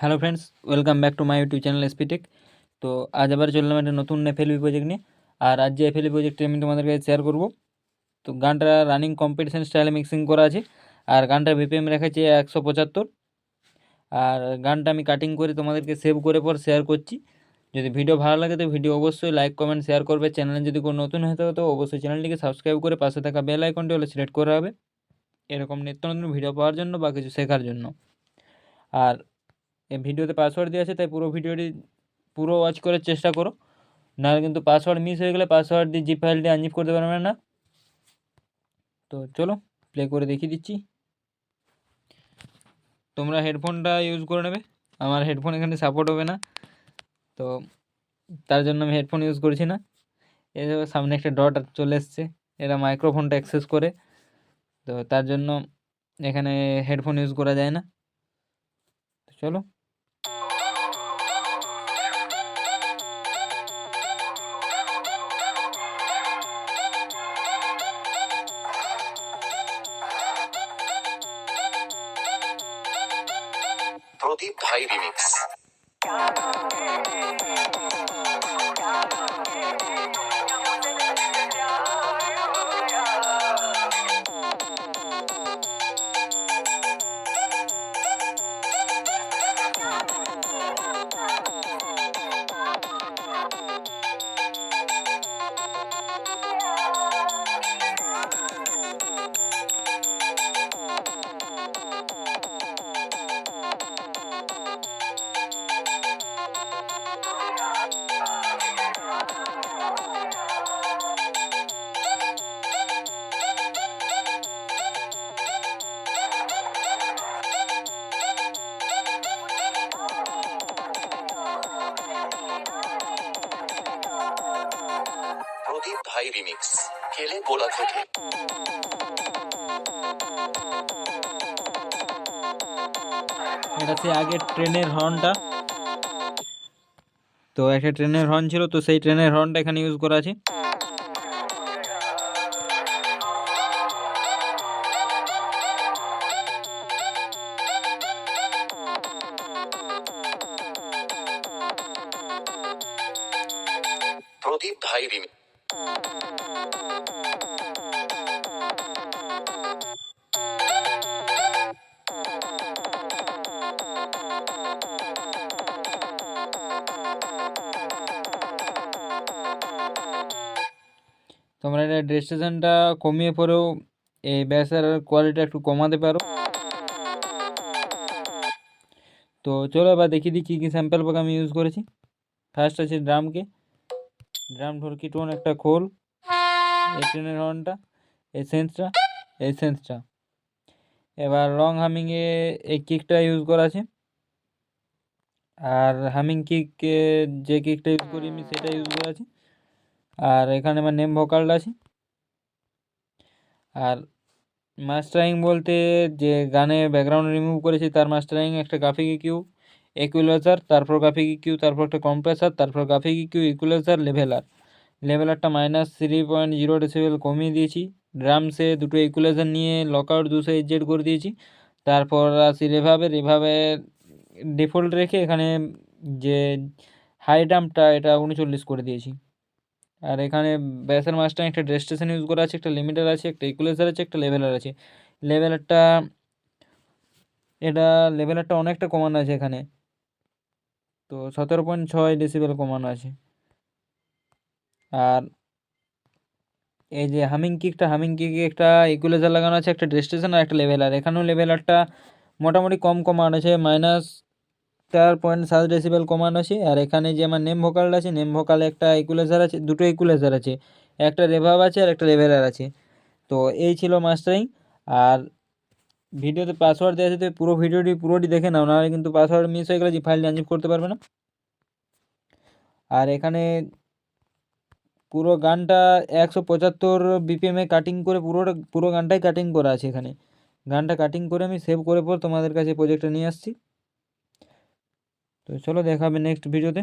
Hello friends, welcome back to my YouTube channel SP Tech. তো আজ আবার চললাম একটা নতুন এফএলবি প্রজেক্ট নিয়ে। আর আজ যে এফএলবি প্রজেক্টটি আমি তোমাদেরকে শেয়ার করব, তো গানটা রানিং কম্পিটিশন স্টাইলে মিক্সিং করা আছে। আর গানটার বিপিএম রেখেছে 175। আর গানটা আমি কাটিং করে তোমাদেরকে সেভ করে পর শেয়ার করছি। যদি ভিডিও ভালো লাগে তো ভিডিও অবশ্যই লাইক কমেন্ট শেয়ার করবে। চ্যানেলে যদি কোনো নতুন হয়ে থাকে তো অবশ্যই চ্যানেলটিকে সাবস্ক্রাইব করে পাশে থাকা বেল আইকনটি হলে সিলেক্ট করা হবে এরকম নিত্য নতুন ভিডিও পাওয়ার জন্য বা কিছু শেখার জন্য। আর এই ভিডিওতে পাসওয়ার্ড দেওয়া আছে, তাই পুরো ভিডিওটি পুরো ওয়াচ করার চেষ্টা করো, নাহলে কিন্তু পাসওয়ার্ড মিস হয়ে গেলে পাসওয়ার্ড দিয়ে জিপ ফাইলটি আনজিপ করতে পারবে না। তো চলো প্লে করে দেখিয়ে দিচ্ছি। তোমরা হেডফোনটা ইউজ করে নেবে, আমার হেডফোন এখানে সাপোর্ট হবে না, তো তার জন্য আমি হেডফোন ইউজ করছি না। এই সামনে একটা ডট চলে এসছে, এরা মাইক্রোফোনটা অ্যাক্সেস করে, তো তার জন্য এখানে হেডফোন ইউজ করা যায় না। চলো প্রদীপ ভাই রিমিক্স। প্রদীপ ভাই রিমিক্স খেলে গোলা থেকে। এটা সে আগে ট্রেনের হর্নটা, তো একটা ট্রেনের হর্ন ছিল, তো সেই ট্রেনের হর্নটা এখানে ইউজ করা আছে। প্রদীপ ভাই রিমিক্স। তোমরা এটা ডেস্টিনেশনটা কমিয়ে পরেও এই ব্যাসের কোয়ালিটি একটু কমাতে পারো। তো চলো এবার দেখিয়ে দিই কী কী স্যাম্পল পাক আমি ইউজ করেছি। ফার্স্ট আছে ড্রাম ঢোলকি টোন একটা খোল, এই ট্রেনের হর্নটা, এসেন্সটা। এবার লং হামিংয়ে এই কিকটা ইউজ করা আছে। আর হামিং কিক যে কিকটা ইউজ করি আমি সেটা ইউজ করা আছে। আর এখানে আমার নেম ভোকালটা আছে। আর মাস্টারিং বলতে যে গানে ব্যাকগ্রাউন্ড রিমুভ করেছি তার মাস্টারিং, একটা গ্রাফিক ইকিউ, ইকুয়ালাইজার, তারপর গ্রাফিক ইকিউ, তারপর একটা কম্প্রেসার, তারপর গ্রাফিক ইকিউ, ইকুয়ালাইজার, লেভেলারটা -3.0 ডেসিবেল কমিয়ে দিয়েছি। ড্রামসে দুটো ইকুয়ালাইজার নিয়ে লকআউট 200 HZ করে দিয়েছি। তারপর আসি রিভাবে ডিফল্ট রেখে এখানে যে হাই ড্রামটা এটা 39 করে দিয়েছি। আর এখানে ব্যাসের মাস্টারিং একটা ডেস্টেশন ইউজ করা আছে, একটা লিমিটার আছে, একটা ইকুয়ালাইজার আছে, একটা লেভেলার আছে। লেভেলারটা লেভেলারটা অনেকটা কমানো আছে এখানে, তো 17.6 ডেসিবেল কমানো আছে। আর এই যে হামিং কিকে একটা ইকুয়ালাইজার লাগানো আছে, একটা ডেস্টেশন আর একটা লেভেলার। এখানেও লেভেলারটা মোটামুটি কম কমানো আছে, -4.7 ডেসিবেল কমানো আছে। আর এখানে যে আমার নেম ভোকালটা আছে, নেম ভোকালে একটা ইকুয়ালাইজার আছে, দুটো ইকুয়ালাইজার আছে, একটা রেভাব আছে আর একটা লেভেলার আছে। তো এই ছিল মাস্টারিং। আর ভিডিওতে পাসওয়ার্ড দেওয়া আছে, তো পুরো ভিডিওটি পুরোটি দেখে নাও, নাহলে কিন্তু পাসওয়ার্ড মিস হয়ে গেলে যে ফাইলটি আনজিপ করতে পারবে না। আর এখানে পুরো গানটা 175 বিপিএমে কাটিং করে পুরো গানটাই কাটিং করা আছে। এখানে গানটা কাটিং করে আমি সেভ করে পর তোমাদের কাছে প্রজেক্টটা নিয়ে আসছি। তো চলো দেখা হবে নেক্সট ভিডিওতে।